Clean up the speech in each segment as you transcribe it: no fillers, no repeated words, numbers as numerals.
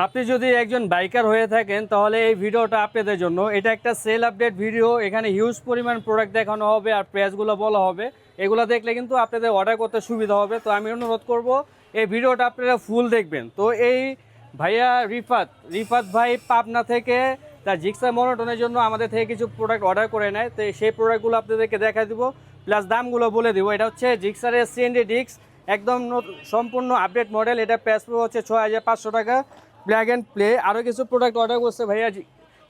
আপনি যদি একজন বাইকার হয়ে থাকেন তাহলে এই ভিডিওটা আপনাদের জন্য। এটা একটা সেল আপডেট ভিডিও, এখানে হিউজ পরিমাণ প্রোডাক্ট দেখানো হবে আর প্রাইসগুলো বলা হবে। এগুলো দেখলে কিন্তু আপনাদের অর্ডার করতে সুবিধা হবে। তো আমি অনুরোধ করব এই ভিডিওটা আপনারা ফুল দেখবেন। তো এই ভাইয়া রিফাত ভাই পাবনা থেকে তার জিক্সার মনোটনের জন্য আমাদের থেকে কিছু প্রোডাক্ট অর্ডার করে নেয়। তো সেই প্রোডাক্টগুলো আপনাদেরকে দেখা দিব, প্লাস দামগুলো বলে দিব। এটা হচ্ছে জিক্সারের সিএনডি ডিস্ক, একদম সম্পূর্ণ আপডেট মডেল। এটা প্রাইস হচ্ছে 6500 টাকা। Plug and play. আরও কিছু প্রোডাক্ট অর্ডার করছে ভাইয়া,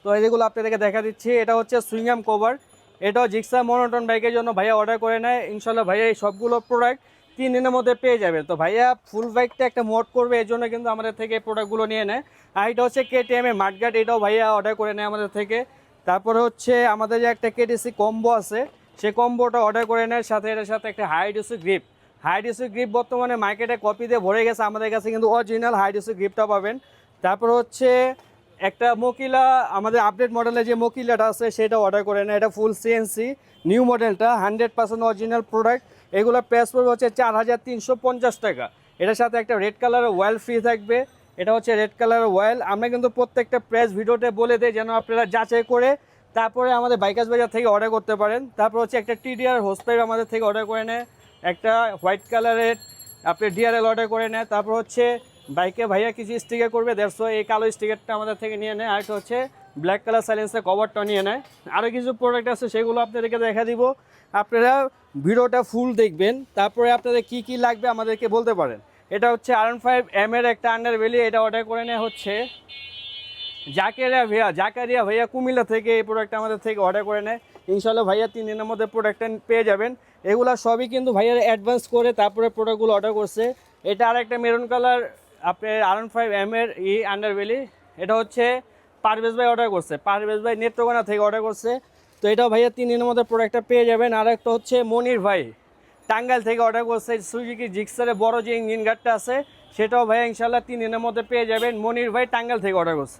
তো এগুলো আপনাদেরকে দেখা দিচ্ছি। এটা হচ্ছে সুইংগাম কভার, এটাও জিক্সার মনোটন বাইকের জন্য ভাইয়া অর্ডার করে নেয়। ইনশাল্লাহ ভাইয়া এই সবগুলো প্রোডাক্ট 3 দিনের মধ্যে পেয়ে যাবে। তো ভাইয়া ফুল বাইকটা একটা মোড করবে, এর জন্য কিন্তু আমাদের থেকে প্রোডাক্টগুলো নিয়ে নেয়। আর এটা হচ্ছে KTM এর মাঠগার্ড, এটাও ভাইয়া অর্ডার করে নেয় আমাদের থেকে। তারপরে হচ্ছে আমাদের যে একটা KTC কম্বো আছে, সেই কম্বোটা অর্ডার করে নেয়। সাথে এটার সাথে একটা হাইডিউসি গ্রিপ বর্তমানে মার্কেটে কপি দিয়ে ভরে গেছে, আমাদের কাছে কিন্তু অরিজিনাল হাইডিউসি গ্রিপটা পাবেন। তারপর হচ্ছে একটা মকিলা, আমাদের আপডেট মডেলের যে মকিলাটা আছে সেটা অর্ডার করে নেয়। এটা ফুল সিএনসি নিউ মডেলটা, 100% অরিজিনাল প্রোডাক্ট। এগুলো প্রাইস পড়বে হচ্ছে 4350 টাকা। এটার সাথে একটা রেড কালারের ওয়েল ফ্রি থাকবে। এটা হচ্ছে রেড কালারের ওয়েল। আমরা কিন্তু প্রত্যেকটা প্রাইস ভিডিওতে বলে দিই যেন আপনারা যাচাই করে তারপরে আমাদের বাইকার্স বাজার থেকে অর্ডার করতে পারেন। তারপর হচ্ছে একটা TDR হোস পাইপ আমাদের থেকে অর্ডার করে নেয়। একটা হোয়াইট কালারের আপনি DRL অর্ডার করে নেয়। তারপর হচ্ছে বাইকে ভাইয়া কিছু স্টিকার করবে, 150, এই কালো স্টিকারটা আমাদের থেকে নিয়ে নেয়। আরেকটা হচ্ছে ব্ল্যাক কালার সাইলেন্সের কভারটা নিয়ে নেয়। আরও কিছু প্রোডাক্ট আছে, সেগুলো আপনাদেরকে দেখা দিব। আপনারা ভিডিওটা ফুল দেখবেন, তারপরে আপনাদের কি কি লাগবে আমাদেরকে বলতে পারেন। এটা হচ্ছে R15M এর একটা আন্ডারবেলি, এটা অর্ডার করে নেয় হচ্ছে জাকারিয়া ভাইয়া কুমিল্লা থেকে। এই প্রোডাক্টটা আমাদের থেকে অর্ডার করে নেয়। ইনশাল্লাহ ভাইয়া 3 দিনের মধ্যে প্রোডাক্টটা পেয়ে যাবেন। এগুলো সবই কিন্তু ভাইয়ার অ্যাডভান্স করে তারপরে প্রোডাক্টগুলো অর্ডার করছে। এটা আর একটা মেরুন কালার আপনার R15M এর আন্ডারবেলি, এটা হচ্ছে পারভেজ ভাই অর্ডার করছে, পারভেজ ভাই নেত্রকোনা থেকে অর্ডার করছে। তো এটাও ভাইয়া 3 দিনের মধ্যে প্রোডাক্টটা পেয়ে যাবেন। আর একটা হচ্ছে মনির ভাই টাঙ্গাইল থেকে অর্ডার করছে, সুজুকি জিক্সারের বড় যে ইঞ্জিন গার্ডটা আছে সেটাও ভাইয়া ইনশাল্লাহ 3 দিনের মধ্যে পেয়ে যাবেন। মনির ভাই টাঙ্গাইল থেকে অর্ডার করছে।